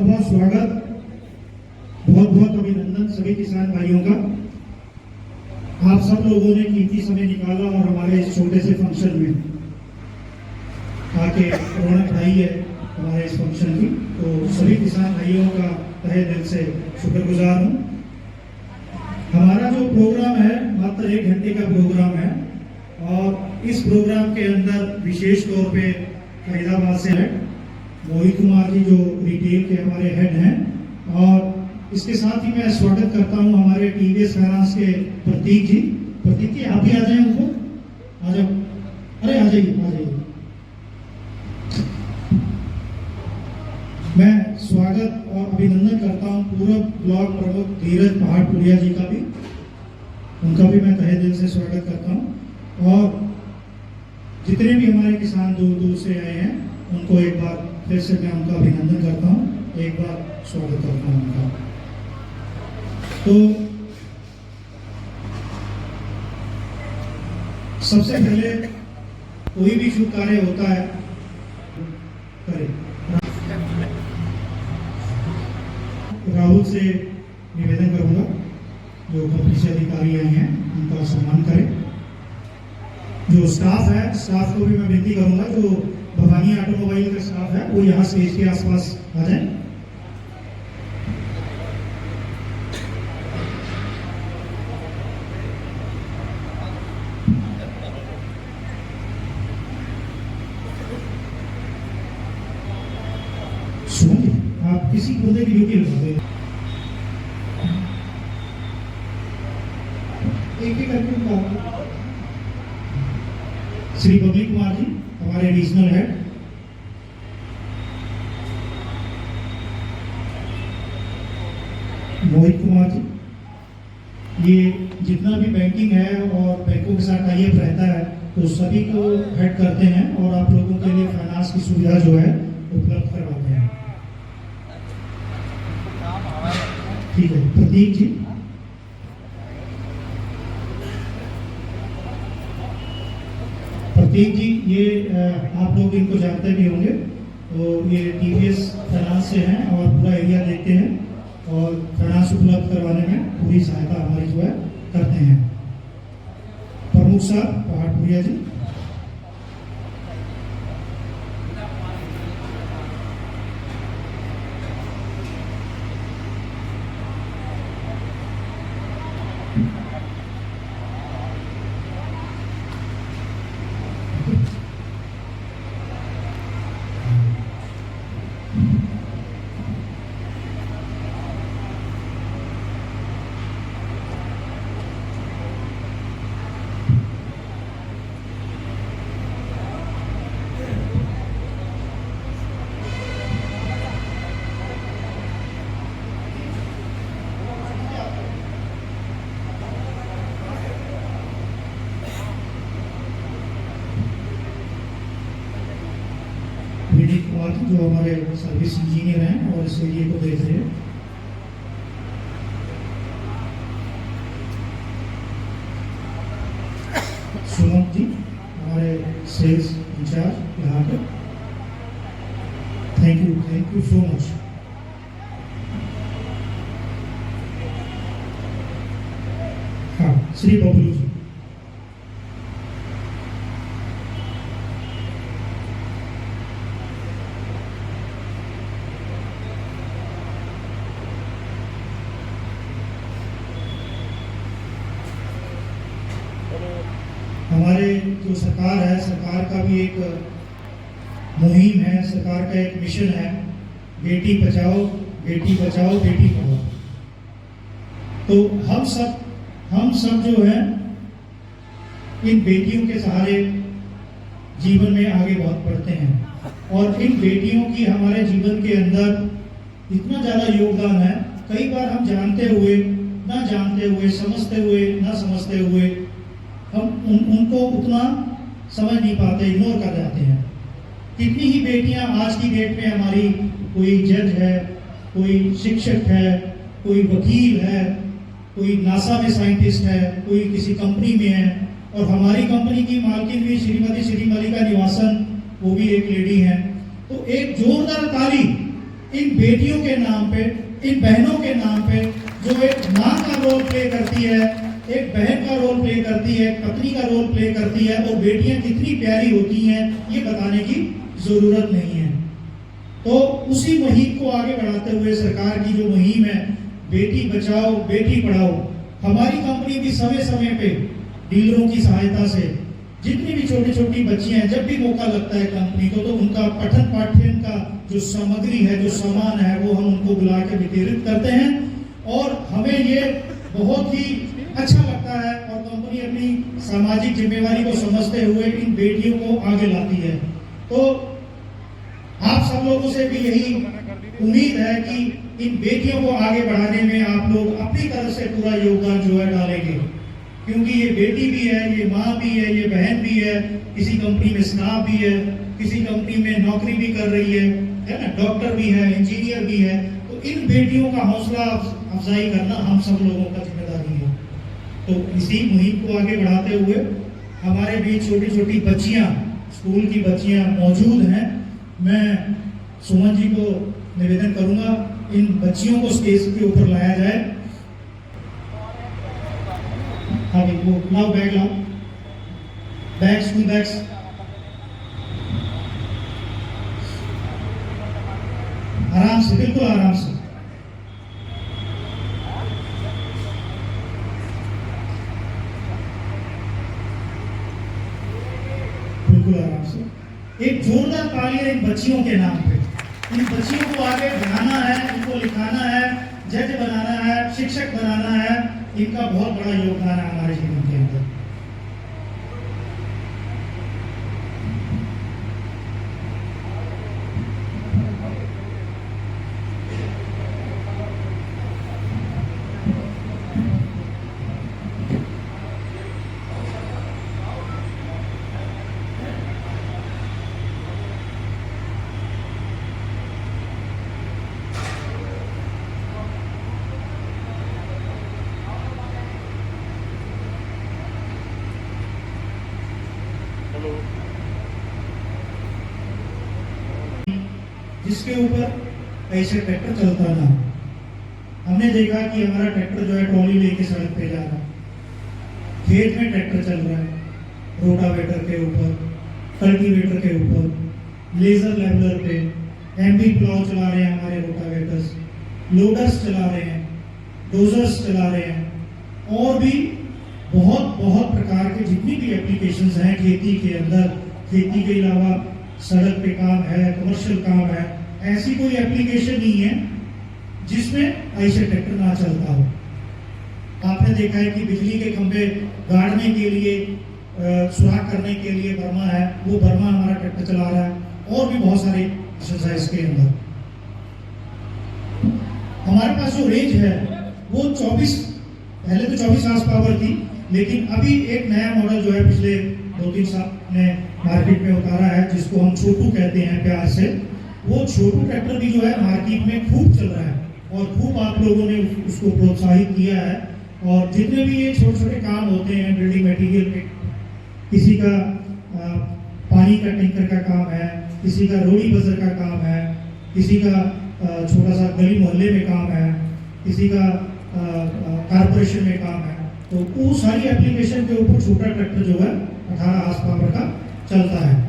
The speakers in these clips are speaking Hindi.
बहुत बहुत स्वागत, बहुत बहुत अभिनंदन सभी किसान भाइयों का। आप सब लोगों ने कीमती समय निकाला और हमारे इस छोटे से फंक्शन में आके रौनक बढ़ाई है हमारे इस फंक्शन की। तो सभी किसान भाइयों का तहे दिल से शुक्रगुजार हूँ। हमारा जो प्रोग्राम है मात्र 1 घंटे का प्रोग्राम है और इस प्रोग्राम के अंदर विशेष तौर पे फरीदाबाद से है मोहित कुमार जी जो रिटेल के हमारे हेड हैं, और इसके साथ ही मैं स्वागत करता हूं हमारे टीवीएस फाइनेंस के प्रतीक जी। प्रतीक जी आप भी आ जाएं, उनको आ जाओ, अरे आ जाइए आ जाइए। मैं स्वागत और अभिनंदन करता हूं पूर्व ब्लॉक प्रमुख धीरज पहाड़पुरिया जी का भी, उनका भी मैं तहे दिल से स्वागत करता हूं। और जितने भी हमारे किसान दूर दूर से आए हैं उनको एक बार फिर से मैं उनका अभिनंदन करता हूं, एक बार स्वागत करता हूं उनका। तो सबसे पहले कोई भी शुभ कार्य होता है करे। राहुल से निवेदन करूंगा जो कंपनी से अधिकारी आए हैं उनका सम्मान करें। जो स्टाफ है, स्टाफ को भी मैं विनती करूंगा जो भवानी ऑटोमोबाइल का स्टाफ है वो यहाँ स्टेज के आसपास आ जाए। सुनिए, आप किसी बंदे की ड्यूटी लगा दें, एक ही करके उनका। श्री बबली कुमार जी हमारे रीजनल हेड, मोहित कुमार जी, ये जितना भी बैंकिंग है और बैंकों के साथ टाइप रहता है तो सभी को हेड करते हैं और आप लोगों के लिए फाइनेंस की सुविधा जो है उपलब्ध करवाते हैं। ठीक है, प्रतीक जी। प्रतीक जी ये आप लोग इनको जानते भी होंगे, तो ये टीवीएस फाइनेंस से हैं और पूरा एरिया देखते हैं और फाइनेंस उपलब्ध करवाने में पूरी सहायता हमारी जो है करते हैं। प्रमुख साहब पहाड़पुरिया जी। विनीत कुमार जो हमारे सर्विस इंजीनियर हैं और इस एरिए को देख रहे हैं। सुमन जी हमारे सेल्स इंचार्ज यहाँ के। Thank you so much. हाँ, श्री बबलू जी। हमारे जो सरकार है, सरकार का भी एक मुहिम है, सरकार का एक मिशन है, बेटी बचाओ बेटी पढ़ाओ। तो हम सब जो है इन बेटियों के सहारे जीवन में आगे बहुत बढ़ते हैं और इन बेटियों की हमारे जीवन के अंदर इतना ज़्यादा योगदान है। कई बार हम जानते हुए ना जानते हुए, समझते हुए ना समझते हुए हम उनको उतना समझ नहीं पाते, इग्नोर कर जाते हैं। कितनी ही बेटियां आज की डेट में हमारी, कोई जज है, कोई शिक्षक है, कोई वकील है, कोई नासा में साइंटिस्ट है, कोई किसी कंपनी में है, और हमारी कंपनी की मालकिन भी श्रीमती श्री मल्लिका निवासन, वो भी एक लेडी है। तो एक जोरदार ताली इन बेटियों के नाम पे, इन बहनों के नाम पे जो एक माँ का रोल प्ले करती है, एक बहन का रोल प्ले करती है, पत्नी का रोल प्ले करती है, और बेटियां कितनी प्यारी होती हैं ये बताने की जरूरत नहीं है। तो उसी मुहिम को आगे बढ़ाते हुए सरकार की जो मुहिम है बेटी बचाओ बेटी पढ़ाओ, हमारी कंपनी भी समय समय पे डीलरों की सहायता से जितनी भी छोटी छोटी बच्चियां हैं, जब भी मौका लगता है कंपनी को, तो उनका पठन पाठ्यक्रम का जो सामग्री है, जो सामान है, वो हम उनको बुला के वितरित करते हैं। और हमें ये बहुत ही अच्छा लगता है, और कंपनी अपनी सामाजिक जिम्मेवारी को समझते हुए इन बेटियों को आगे लाती है। तो आप सब लोगों से भी यही उम्मीद है कि इन बेटियों को आगे बढ़ाने में आप लोग अपनी तरफ से पूरा योगदान जो है डालेंगे, क्योंकि ये बेटी भी है, ये माँ भी है, ये बहन भी है, किसी कंपनी में स्टाफ भी है, किसी कंपनी में नौकरी भी कर रही है ना, डॉक्टर भी है, इंजीनियर भी है। तो इन बेटियों का हौसला अफजाई करना हम सब लोगों का जिम्मेदारी है। तो इसी मुहिम को आगे बढ़ाते हुए हमारे बीच छोटी छोटी बच्चियां, स्कूल की बच्चियां मौजूद हैं। मैं सुमन जी को निवेदन करूंगा इन बच्चियों को स्टेज के ऊपर लाया जाए। हाँ भाई, वो लाओ बैग, लाओ बैग, स्कूल बैग्स। आराम से, बिल्कुल आराम से। बिल्कुल आराम से। एक जोरदार तालियां इन बच्चियों के नाम पे। इन बच्चियों को आगे बढ़ाना है, इनको लिखाना है, जज बनाना है, शिक्षक बनाना है। इनका बहुत बड़ा योगदान है हमारे जीवन के अंदर। जिसके ऊपर ऐसे ट्रैक्टर चलता ना। हमने देखा कि हमारा ट्रैक्टर जो है ट्रॉली लेके सड़क पे जा रहा है, खेत में ट्रैक्टर चल रहा है, रोटावेटर के ऊपर, कल्टीवेटर के ऊपर, लेजर लेवलर पे, एमबी प्लाव चला रहे हैं हमारे रोटावेटर्स, लोडर्स चला रहे हैं, डोजर्स चला रहे हैं, और भी बहुत प्रकार के जितनी भी एप्लीकेशंस हैं खेती के अंदर। खेती के अलावा सड़क पे काम है, कमर्शियल काम है, ऐसी कोई एप्लीकेशन नहीं है जिसमें ऐसे ट्रैक्टर ना चलता हो। आपने देखा है कि बिजली के खंभे गाड़ने के लिए, सुराख करने के लिए बर्मा है, वो बर्मा हमारा ट्रैक्टर चला रहा है, और भी बहुत सारे ऑप्शंस है इसके अंदर। हमारे पास जो रेंज है वो 24, पहले तो 24 हॉर्स पावर थी, लेकिन अभी एक नया मॉडल जो है पिछले 2-3 साल ने मार्केट में उतारा है, जिसको हम छोटू कहते हैं प्यार से। वो छोटू ट्रैक्टर भी जो है मार्केट में खूब चल रहा है, और खूब आप लोगों ने उसको प्रोत्साहित किया है। और जितने भी ये छोटे छोटे काम होते हैं बिल्डिंग मटेरियल के, किसी का पानी का टैंकर का काम है, किसी का रोड़ी बजर का काम है, किसी का छोटा सा गली मोहल्ले में काम है, किसी का कारपोरेशन में काम है, तो वो सारी एप्लीकेशन के ऊपर छोटा ट्रैक्टर जो है 18 हॉर्स पावर का चलता है।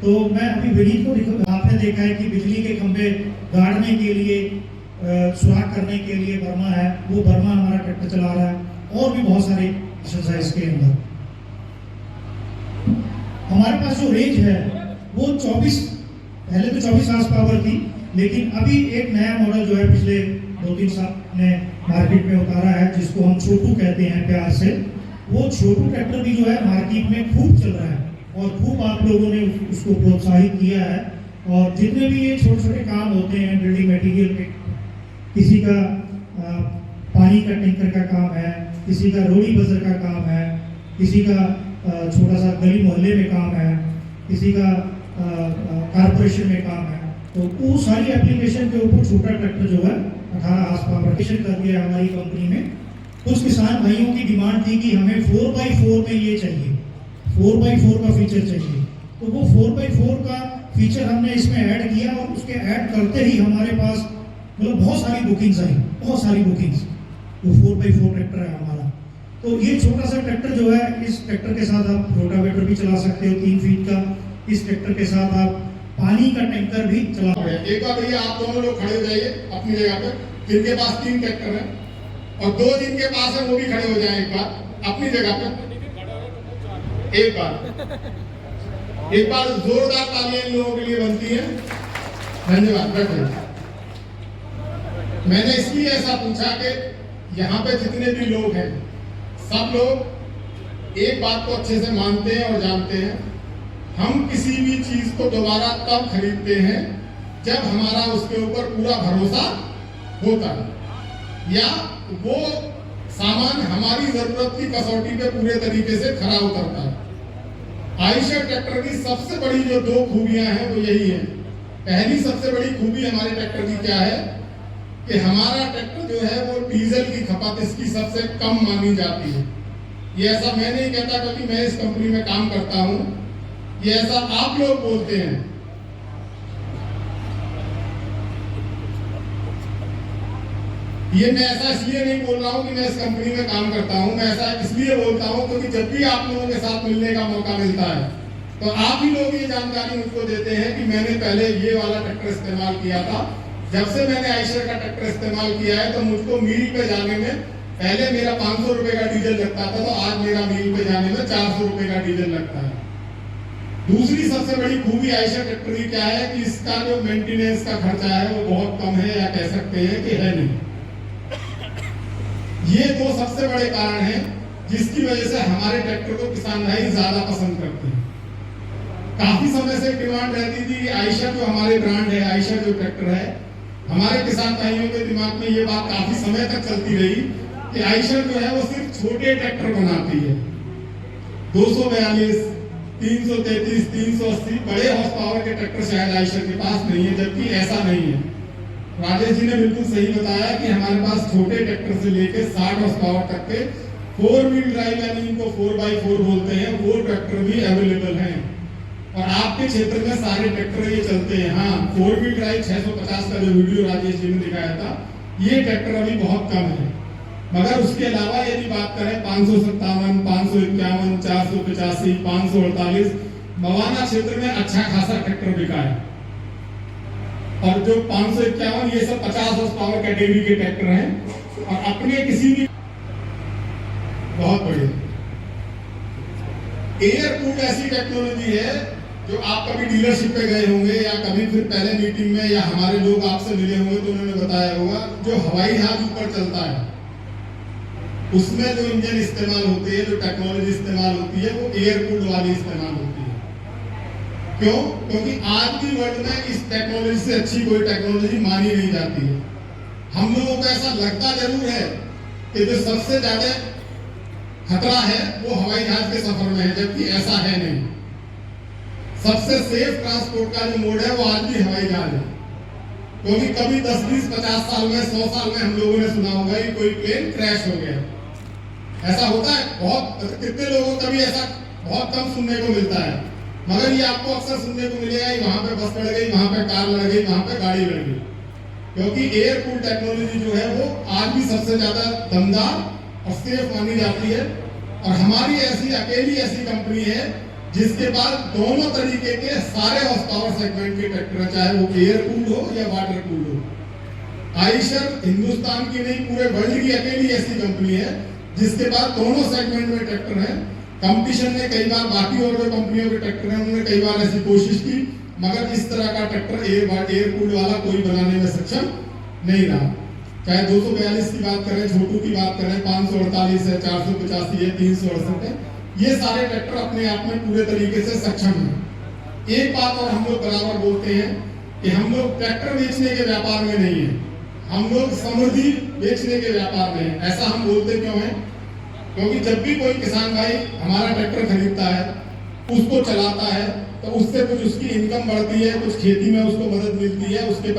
तो मैं अभी विनीत को दिखा, आपने देखा है कि बिजली के खंभे गाड़ने के लिए, सुराख करने के लिए बर्मा है, वो बर्मा हमारा ट्रैक्टर चला रहा है, और भी बहुत सारे ऑप्शंस है इसके अंदर। हमारे पास जो रेंज है वो 24, पहले तो 24 हॉर्स पावर थी, लेकिन अभी एक नया मॉडल जो है पिछले 2-3 साल ने मार्केट में उतारा है, जिसको हम छोटू कहते हैं प्यार से। वो छोटू ट्रैक्टर भी जो है मार्केट में खूब चल रहा है, और खूब आप लोगों ने उसको प्रोत्साहित किया है। और जितने भी ये छोटे छोटे काम होते हैं बिल्डिंग मटेरियल के, किसी का पानी का टैंकर का काम है, किसी का रोड़ी बजर का काम है, किसी का छोटा सा गली मोहल्ले में काम है, किसी का कारपोरेशन में काम है, तो वो सारी एप्लीकेशन के ऊपर छोटा ट्रैक्टर जो है 18 हॉर्स पावर कर दिया हमारी कंपनी में। कुछ किसान भाइयों की डिमांड थी कि हमें 4x4 में ये चाहिए, 4x4 का फीचर चाहिए, तो वो 4x4 का फीचर हमने इसमें ऐड किया और उसके ऐड करते ही हमारे पास मतलब बहुत सारी बुकिंग्स आई, बहुत सारी बुकिंग्स। वो 4x4 ट्रैक्टर है हमारा। तो ये छोटा सा ट्रैक्टर जो है, इस ट्रैक्टर के साथ आप रोटावेटर भी चला सकते हो 3 फीट का। इस ट्रैक्टर के साथ आप पानी का टैंकर भी चला सकते हो। एक बार भैया आप दोनों लोग खड़े हो जाइए अपनी जगह पे, जिनके पास 3 ट्रैक्टर है और 2 जिनके पास है वो भी खड़े हो जाएं एक बार अपनी जगह पे। एक बार जोरदार तालियां इन लोगों के लिए बनती है। धन्यवाद। बैठे। मैंने इसलिए ऐसा पूछा कि यहाँ पे जितने भी लोग हैं सब लोग एक बात को अच्छे से मानते हैं और जानते हैं, हम किसी भी चीज को दोबारा तब खरीदते हैं जब हमारा उसके ऊपर पूरा भरोसा होता है या वो सामान हमारी जरूरत की कसौटी पे पूरे तरीके से खरा उतरता है। आयशर ट्रैक्टर की सबसे बड़ी जो 2 खूबियां हैं वो यही है। पहली सबसे बड़ी खूबी हमारे ट्रैक्टर की क्या है कि हमारा ट्रैक्टर जो है वो डीजल की खपत इसकी सबसे कम मानी जाती है। ये ऐसा मैं नहीं कहता क्योंकि मैं इस कंपनी में काम करता हूं, ये ऐसा आप लोग बोलते हैं। ये मैं ऐसा इसलिए नहीं बोल रहा हूं कि मैं इस कंपनी में काम करता हूं, मैं ऐसा इसलिए बोलता हूं क्योंकि जब भी आप लोगों के साथ मिलने का मौका मिलता है तो आप ही लोग ये जानकारी मुझको देते हैं कि मैंने पहले ये वाला ट्रैक्टर इस्तेमाल किया था। जब से मैंने आयशर का ट्रैक्टर इस्तेमाल किया है तो मुझको मील पे जाने में पहले मेरा 500 रुपए का डीजल लगता था, तो आज मेरा मील पे जाने में 400 रुपए का डीजल लगता है। दूसरी सबसे बड़ी खूबी आयशर ट्रैक्टर की क्या है कि इसका जो मेंटेनेंस का खर्चा है वो बहुत कम है, या कह सकते हैं कि है नहीं। ये 2 सबसे बड़े कारण हैं जिसकी वजह से हमारे ट्रैक्टर को किसान भाई ज्यादा पसंद करते हैं। काफी समय से डिमांड रहती थी कि आयशर जो हमारे ब्रांड है, आयशर जो ट्रैक्टर है, हमारे किसान भाइयों के दिमाग में ये बात काफी समय तक चलती रही कि आयशर जो है वो सिर्फ छोटे ट्रैक्टर बनाती है। 242, 333, 380 बड़े हॉर्स पावर के ट्रैक्टर शायद आयशर के पास नहीं है, जबकि ऐसा नहीं है। राजेश जी ने बिल्कुल सही बताया कि हमारे पास छोटे ट्रैक्टर से लेकर 60 हॉर्स पावर तक के 4 व्हील ड्राइव यानी इनको 4x4 बोलते हैं, वो ट्रैक्टर भी अवेलेबल हैं। और आपके क्षेत्र में सारे ट्रैक्टर ये चलते हैं। हाँ, 4 व्हील ड्राइव 650 का जो वीडियो राजेश जी ने दिखाया था, ये ट्रैक्टर अभी बहुत कम है। मगर उसके अलावा यदि बात करें 557, 551, 485, 548, मवाना क्षेत्र में अच्छा खासा ट्रैक्टर बिका है। और जो 551 ये सब 50 हॉर्स पावर कैटेगरी के ट्रैक्टर हैं और अपने किसी भी बहुत बढ़िया एयर कूल्ड ऐसी टेक्नोलॉजी है जो आप कभी डीलरशिप पे गए होंगे या कभी फिर पहले मीटिंग में या हमारे लोग आपसे मिले होंगे तो उन्होंने बताया होगा, जो हवाई जहाज ऊपर चलता है उसमें जो इंजन इस्तेमाल होती है, जो टेक्नोलॉजी इस्तेमाल होती है, वो एयर कूल्ड वाली इस्तेमाल होती है। क्यों? क्योंकि आज की वर्ल्ड में इस टेक्नोलॉजी से अच्छी कोई टेक्नोलॉजी मानी नहीं जाती है। हम लोगों को ऐसा लगता जरूर है कि जो सबसे ज्यादा खतरा है वो हवाई जहाज के सफर में है, जबकि ऐसा है नहीं। सबसे सेफ ट्रांसपोर्ट का जो मोड है वो आज भी हवाई जहाज है। क्योंकि कभी 10, 20, 50 साल में, 100 साल में हम लोगों ने सुना होगा कि कोई प्लेन क्रैश हो गया। ऐसा होता है बहुत, कितने लोगों को कभी ऐसा बहुत कम सुनने को मिलता है, मगर ये आपको अक्सर सुनने को मिलेगा कि वहां पे बस लड़ गई, वहां पे कार लड़ गई, वहां पे गाड़ी लड़ गई। क्योंकि एयर कूल्ड टेक्नोलॉजी जो है वो आज भी सबसे ज्यादा दमदार और सेफ मानी जाती है। और हमारी ऐसी अकेली ऐसी कंपनी है जिसके पास दोनों तरीके के सारे हॉर्स पावर सेगमेंट के ट्रैक्टर, चाहे वो एयर कूल्ड हो या वाटर कूल्ड हो। आयशर हिंदुस्तान की नहीं पूरे वर्ल्ड की अकेली ऐसी कंपनी है जिसके पास दोनों सेगमेंट में ट्रैक्टर है। कंपटीशन ने कई बार बाकी और जो कंपनियों के ट्रैक्टर हैं उन्होंने कई बार ऐसी कोशिश की, मगर इस तरह का ट्रैक्टर एयर कूल्ड वाला कोई बनाने में सक्षम नहीं रहा। चाहे 242 की बात करें, छोटू की बात करें, 548 है, 485 है, 368 है, ये सारे ट्रैक्टर अपने आप में पूरे तरीके से सक्षम हैं। एक बात और हम लोग बराबर बोलते हैं कि हम लोग ट्रैक्टर बेचने के व्यापार में नहीं है, हम लोग समृद्धि बेचने के व्यापार में है। ऐसा हम बोलते क्यों हैं? क्योंकि जब भी कोई किसान भाई हमारा ट्रैक्टर खरीदता है, उसको चलाता है, तो उससे कुछ उसकी इनकम बढ़ती है, कुछ खेती में उसको मदद मिलती है, उसके